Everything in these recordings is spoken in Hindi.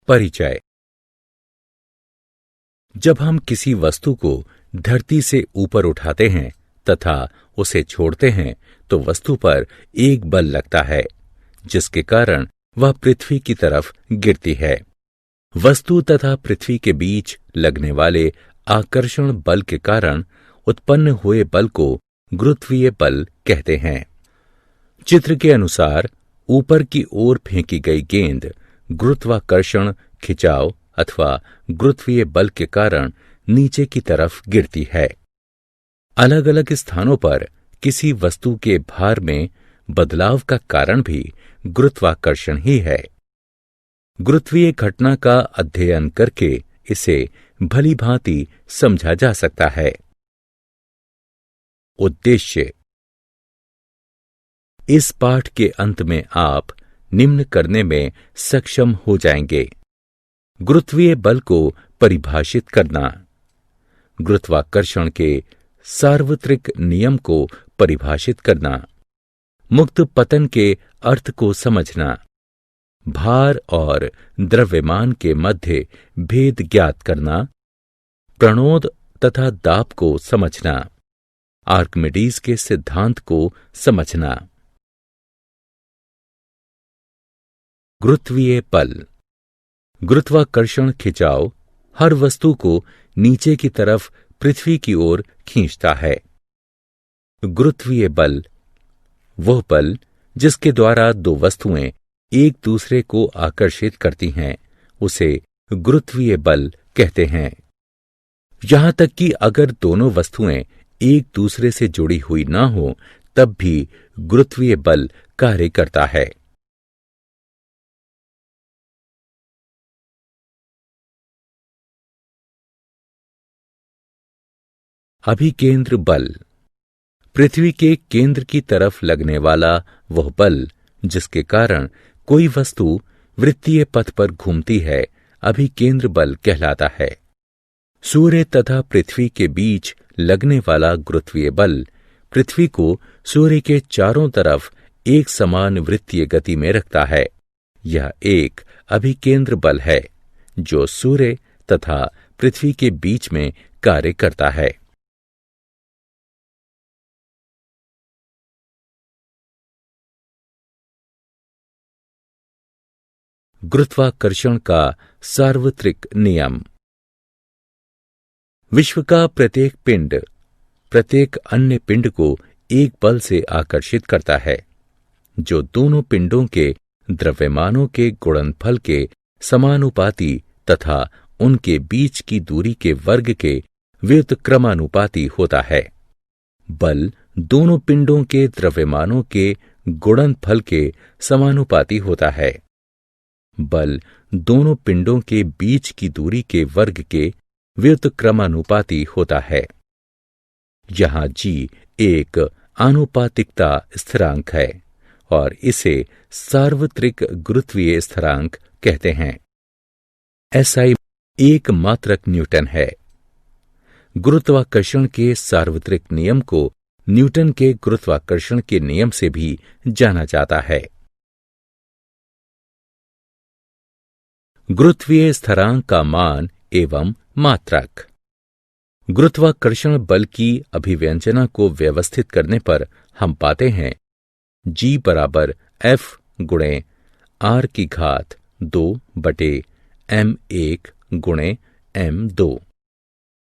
परिचय। जब हम किसी वस्तु को धरती से ऊपर उठाते हैं तथा उसे छोड़ते हैं तो वस्तु पर एक बल लगता है जिसके कारण वह पृथ्वी की तरफ गिरती है। वस्तु तथा पृथ्वी के बीच लगने वाले आकर्षण बल के कारण उत्पन्न हुए बल को गुरुत्वीय बल कहते हैं। चित्र के अनुसार ऊपर की ओर फेंकी गई गेंद गुरुत्वाकर्षण खिंचाव अथवा गुरुत्वीय बल के कारण नीचे की तरफ गिरती है। अलग अलग स्थानों पर किसी वस्तु के भार में बदलाव का कारण भी गुरुत्वाकर्षण ही है। गुरुत्वीय घटना का अध्ययन करके इसे भली भांति समझा जा सकता है। उद्देश्य। इस पाठ के अंत में आप निम्न करने में सक्षम हो जाएंगे। गुरुत्वीय बल को परिभाषित करना, गुरुत्वाकर्षण के सार्वत्रिक नियम को परिभाषित करना, मुक्त पतन के अर्थ को समझना, भार और द्रव्यमान के मध्य भेद ज्ञात करना, प्रणोद तथा दाब को समझना, आर्किमिडीज के सिद्धांत को समझना। गुरुत्वीय बल। गुरुत्वाकर्षण खिंचाव हर वस्तु को नीचे की तरफ पृथ्वी की ओर खींचता है। गुरुत्वीय बल वह बल जिसके द्वारा दो वस्तुएं एक दूसरे को आकर्षित करती हैं उसे गुरुत्वीय बल कहते हैं। यहां तक कि अगर दोनों वस्तुएं एक दूसरे से जुड़ी हुई न हो तब भी गुरुत्वीय बल कार्य करता है। अभिकेंद्र बल। पृथ्वी के केंद्र की तरफ लगने वाला वह बल जिसके कारण कोई वस्तु वृत्तीय पथ पर घूमती है अभिकेंद्र बल कहलाता है। सूर्य तथा पृथ्वी के बीच लगने वाला गुरुत्वीय बल पृथ्वी को सूर्य के चारों तरफ एक समान वृत्तीय गति में रखता है। यह एक अभिकेंद्र बल है जो सूर्य तथा पृथ्वी के बीच में कार्य करता है। गुरुत्वाकर्षण का सार्वत्रिक नियम। विश्व का प्रत्येक पिंड प्रत्येक अन्य पिंड को एक बल से आकर्षित करता है जो दोनों पिंडों के द्रव्यमानों के गुणनफल के समानुपाती तथा उनके बीच की दूरी के वर्ग के व्युत्क्रमानुपाती होता है। बल दोनों पिंडों के द्रव्यमानों के गुणनफल के समानुपाती होता है। बल दोनों पिंडों के बीच की दूरी के वर्ग के व्युत्क्रमानुपाती होता है। यहां जी एक आनुपातिकता स्थिरांक है और इसे सार्वत्रिक गुरुत्वीय स्थिरांक कहते हैं। SI एक मात्रक न्यूटन है। गुरुत्वाकर्षण के सार्वत्रिक नियम को न्यूटन के गुरुत्वाकर्षण के नियम से भी जाना जाता है। गुरुत्वीय स्थिरांक का मान एवं मात्रक। गुरुत्वाकर्षण बल की अभिव्यंजना को व्यवस्थित करने पर हम पाते हैं G बराबर F गुणे R की घात 2/m1 गुणे m2।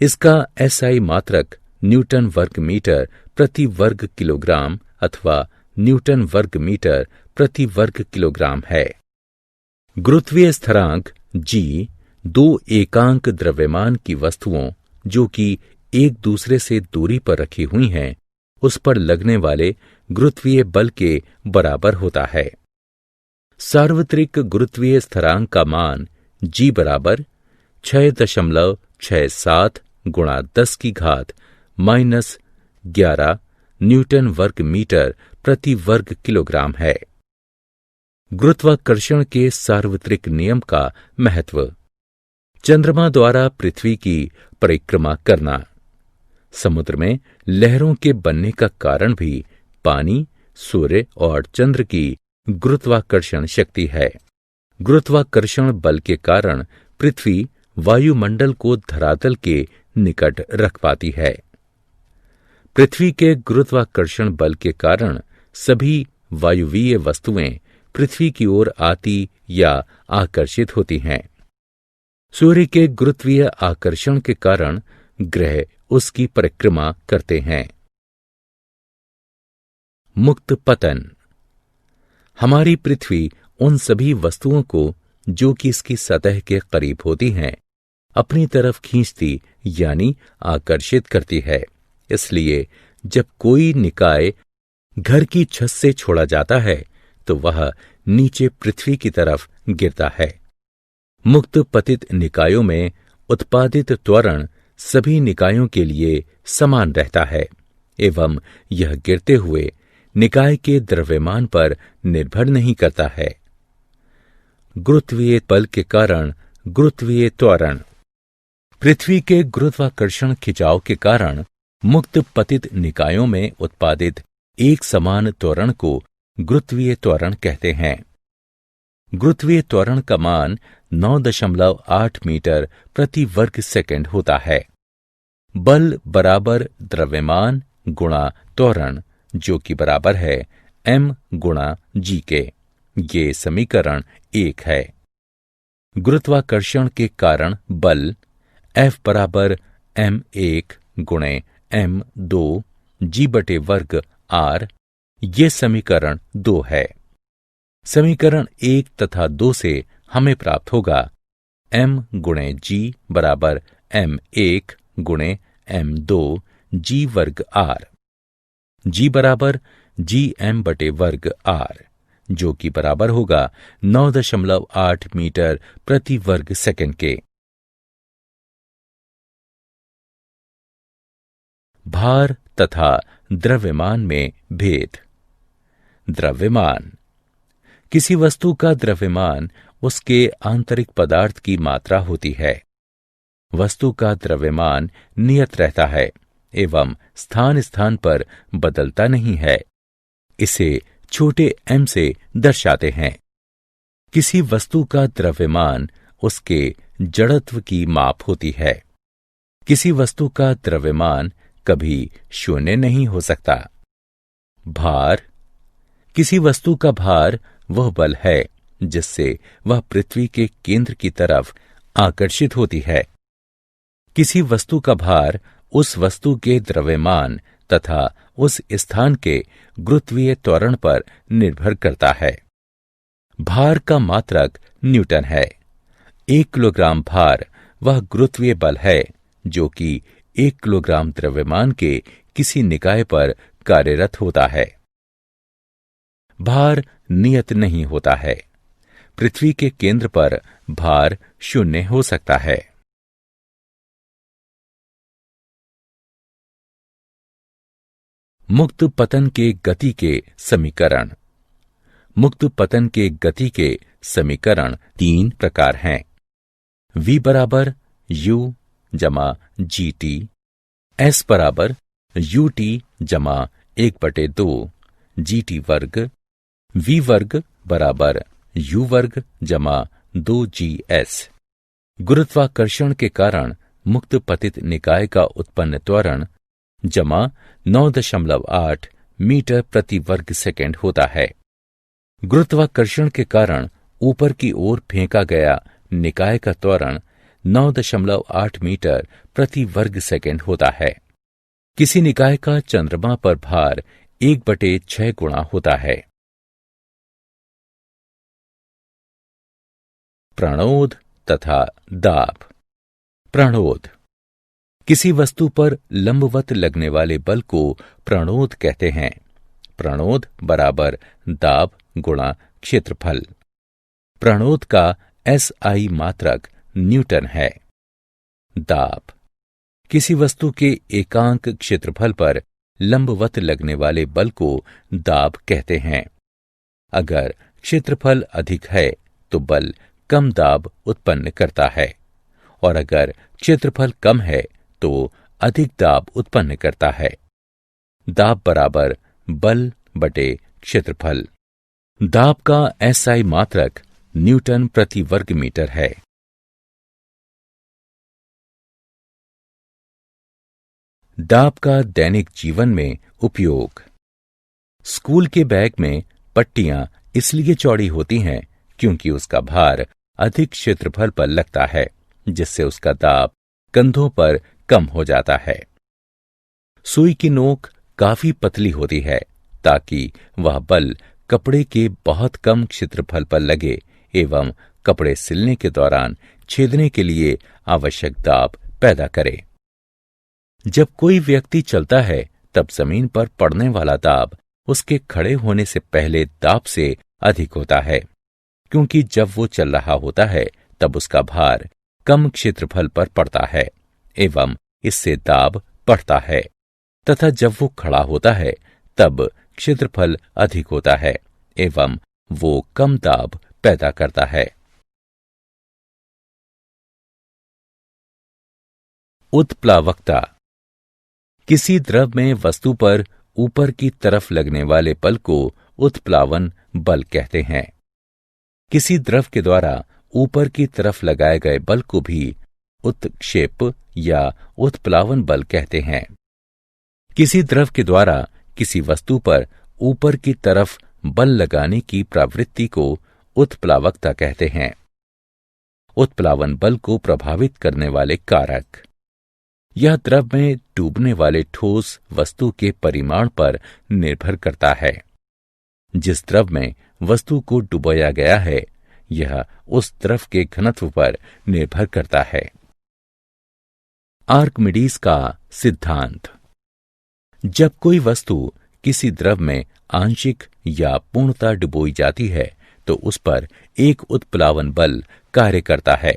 इसका SI मात्रक न्यूटन वर्ग मीटर प्रति वर्ग किलोग्राम अथवा न्यूटन वर्ग मीटर प्रति वर्ग किलोग्राम है। गुरुत्वीय स्थिरांक G दो एकांक द्रव्यमान की वस्तुओं जो कि एक दूसरे से दूरी पर रखी हुई हैं उस पर लगने वाले गुरुत्वीय बल के बराबर होता है। सार्वत्रिक गुरुत्वीय स्थिरांक का मान G बराबर 6.67 गुणा 10 की घात -11 न्यूटन वर्ग मीटर प्रति वर्ग किलोग्राम है। गुरुत्वाकर्षण के सार्वत्रिक नियम का महत्व। चंद्रमा द्वारा पृथ्वी की परिक्रमा करना। समुद्र में लहरों के बनने का कारण भी पानी, सूर्य और चंद्र की गुरुत्वाकर्षण शक्ति है। गुरुत्वाकर्षण बल के कारण पृथ्वी वायुमंडल को धरातल के निकट रख पाती है। पृथ्वी के गुरुत्वाकर्षण बल के कारण सभी वायुवीय वस्तुएं पृथ्वी की ओर आती या आकर्षित होती हैं। सूर्य के गुरुत्वीय आकर्षण के कारण ग्रह उसकी परिक्रमा करते हैं। मुक्त पतन। हमारी पृथ्वी उन सभी वस्तुओं को जो कि इसकी सतह के करीब होती हैं अपनी तरफ खींचती यानी आकर्षित करती है। इसलिए जब कोई निकाय घर की छत से छोड़ा जाता है तो वह नीचे पृथ्वी की तरफ गिरता है। मुक्त पतित निकायों में उत्पादित त्वरण सभी निकायों के लिए समान रहता है एवं यह गिरते हुए निकाय के द्रव्यमान पर निर्भर नहीं करता है। गुरुत्वीय बल के कारण गुरुत्वीय त्वरण। पृथ्वी के गुरुत्वाकर्षण खिंचाव के कारण मुक्त पतित निकायों में उत्पादित एक समान त्वरण को गुरुत्वीय त्वरण कहते हैं। गुरुत्वीय त्वरण का मान 9.8 मीटर प्रति वर्ग सेकंड होता है। बल बराबर द्रव्यमान गुणा त्वरण जो कि बराबर है m गुणा g के। ये समीकरण 1 है। गुरुत्वाकर्षण के कारण बल F बराबर m1 गुणे m2 g बटे वर्ग r। ये समीकरण 2 है। समीकरण 1 तथा 2 से हमें प्राप्त होगा m गुणे g बराबर m1 गुणे m2 g वर्ग r। g बराबर gm बटे वर्ग r जो कि बराबर होगा 9.8 मीटर प्रति वर्ग सेकंड के। भार तथा द्रव्यमान में भेद। द्रव्यमान। किसी वस्तु का द्रव्यमान उसके आंतरिक पदार्थ की मात्रा होती है। वस्तु का द्रव्यमान नियत रहता है एवं स्थान स्थान पर बदलता नहीं है। इसे छोटे m से दर्शाते हैं। किसी वस्तु का द्रव्यमान उसके जड़त्व की माप होती है। किसी वस्तु का द्रव्यमान कभी शून्य नहीं हो सकता। भार। किसी वस्तु का भार वह बल है जिससे वह पृथ्वी के केंद्र की तरफ आकर्षित होती है। किसी वस्तु का भार उस वस्तु के द्रव्यमान तथा उस स्थान के गुरुत्वीय त्वरण पर निर्भर करता है। भार का मात्रक न्यूटन है। 1 किलोग्राम भार वह गुरुत्वीय बल है जो कि 1 किलोग्राम द्रव्यमान के किसी निकाय पर कार्यरत होता है। भार नियत नहीं होता है। पृथ्वी के केंद्र पर भार शून्य हो सकता है। मुक्त पतन के गति के समीकरण। मुक्त पतन के गति के समीकरण 3 प्रकार हैं। v बराबर u जमा gt, s बराबर ut जमा 1/2 gt वर्ग, v वर्ग बराबर u वर्ग जमा 2gs। गुरुत्वाकर्षण के कारण मुक्त पतित निकाय का उत्पन्न त्वरण जमा 9.8 मीटर प्रति वर्ग सेकंड होता है। गुरुत्वाकर्षण के कारण ऊपर की ओर फेंका गया निकाय का त्वरण 9.8 मीटर प्रति वर्ग सेकंड होता है। किसी निकाय का चंद्रमा पर भार 1/6 गुणा होता है। प्रणोद तथा दाब। प्रणोद। किसी वस्तु पर लंबवत लगने वाले बल को प्रणोद कहते हैं। प्रणोद बराबर दाब गुणा क्षेत्रफल। प्रणोद का SI मात्रक न्यूटन है। दाब। किसी वस्तु के एकांक क्षेत्रफल पर लंबवत लगने वाले बल को दाब कहते हैं। अगर क्षेत्रफल अधिक है तो बल कम दाब उत्पन्न करता है और अगर क्षेत्रफल कम है तो अधिक दाब उत्पन्न करता है। दाब बराबर बल बटे क्षेत्रफल। दाब का SI मात्रक न्यूटन प्रति वर्ग मीटर है। दाब का दैनिक जीवन में उपयोग। स्कूल के बैग में पट्टियां इसलिए चौड़ी होती हैं क्योंकि उसका भार अधिक क्षेत्रफल पर लगता है, जिससे उसका दाब कंधों पर कम हो जाता है। सुई की नोक काफी पतली होती है ताकि वह बल कपड़े के बहुत कम क्षेत्रफल पर लगे एवं कपड़े सिलने के दौरान छेदने के लिए आवश्यक दाब पैदा करे। जब कोई व्यक्ति चलता है तब जमीन पर पड़ने वाला दाब उसके खड़े होने से पहले दाब से अधिक होता है, क्योंकि जब वो चल रहा होता है तब उसका भार कम क्षेत्रफल पर पड़ता है एवं इससे दाब बढ़ता है, तथा जब वो खड़ा होता है तब क्षेत्रफल अधिक होता है एवं वो कम दाब पैदा करता है। उत्प्लावकता। किसी द्रव में वस्तु पर ऊपर की तरफ लगने वाले बल को उत्प्लावन बल कहते हैं। किसी द्रव के द्वारा ऊपर की तरफ लगाए गए बल को भी उत्क्षेप या उत्प्लावन बल कहते हैं। किसी द्रव के द्वारा किसी वस्तु पर ऊपर की तरफ बल लगाने की प्रवृत्ति को उत्प्लावकता कहते हैं। उत्प्लावन बल को प्रभावित करने वाले कारक। यह द्रव में डूबने वाले ठोस वस्तु के परिमाण पर निर्भर करता है। जिस द्रव में वस्तु को डुबोया गया है यह उस द्रव के घनत्व पर निर्भर करता है। आर्किमिडीज का सिद्धांत। जब कोई वस्तु किसी द्रव में आंशिक या पूर्णतः डुबोई जाती है तो उस पर एक उत्प्लावन बल कार्य करता है,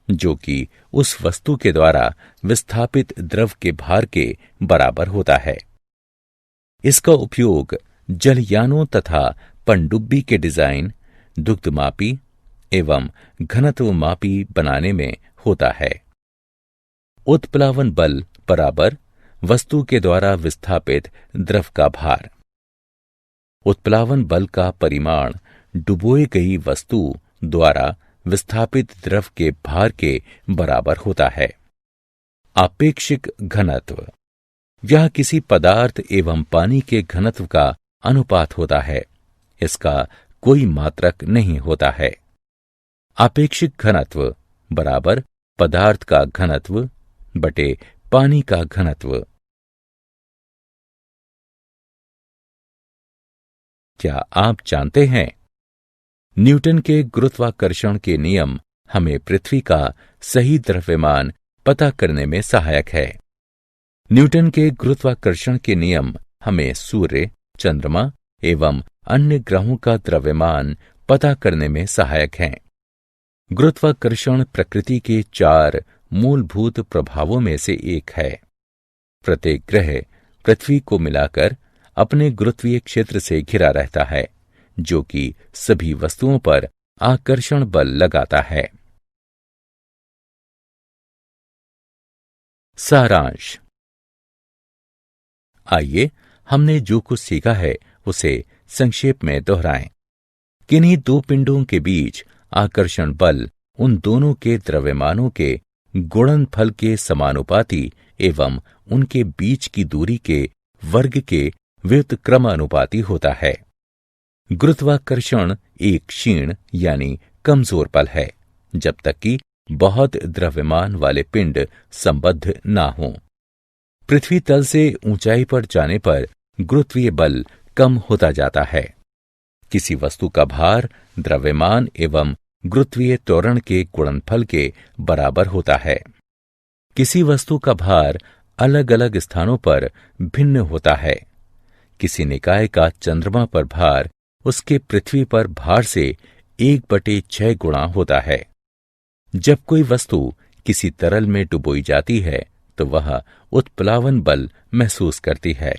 जो कि उस वस्तु के द्वारा विस्थापित द्रव के भार के बराबर होता है। इसका उपयोग जलयानों तथा पनडुब्बी के डिजाइन, दुग्धमापी एवं घनत्वमापी बनाने में होता है। उत्प्लावन बल बराबर वस्तु के द्वारा विस्थापित द्रव का भार। उत्प्लावन बल का परिमाण डुबोई गई वस्तु द्वारा विस्थापित द्रव के भार के बराबर होता है। आपेक्षिक घनत्व। यह किसी पदार्थ एवं पानी के घनत्व का अनुपात होता है। इसका कोई मात्रक नहीं होता है। आपेक्षिक घनत्व बराबर पदार्थ का घनत्व बटे पानी का घनत्व। क्या आप जानते हैं न्यूटन के गुरुत्वाकर्षण के नियम हमें पृथ्वी का सही द्रव्यमान पता करने में सहायक है। न्यूटन के गुरुत्वाकर्षण के नियम हमें सूर्य, चंद्रमा एवं अन्य ग्रहों का द्रव्यमान पता करने में सहायक हैं। गुरुत्वाकर्षण प्रकृति के 4 मूलभूत प्रभावों में से एक है। प्रत्येक ग्रह पृथ्वी को मिलाकर अपने गुरुत्वीय क्षेत्र से घिरा रहता है, जो कि सभी वस्तुओं पर आकर्षण बल लगाता है। सारांश। आइए हमने जो कुछ सीखा है उसे संक्षेप में दोहराएं। किन्हीं 2 पिंडों के बीच आकर्षण बल उन दोनों के द्रव्यमानों के गुणनफल के समानुपाती एवं उनके बीच की दूरी के वर्ग के व्युत्क्रमानुपाती होता है। गुरुत्वाकर्षण एक क्षीण यानी कमजोर बल है, जब तक कि बहुत द्रव्यमान वाले पिंड संबद्ध ना हों। पृथ्वी तल से ऊंचाई पर जाने पर गुरुत्वीय बल कम होता जाता है। किसी वस्तु का भार द्रव्यमान एवं गुरुत्वीय त्वरण के गुणनफल के बराबर होता है। किसी वस्तु का भार अलग अलग स्थानों पर भिन्न होता है। किसी निकाय का चंद्रमा पर भार उसके पृथ्वी पर भार से 1/6 गुणा होता है। जब कोई वस्तु किसी तरल में डुबोई जाती है तो वह उत्प्लावन बल महसूस करती है।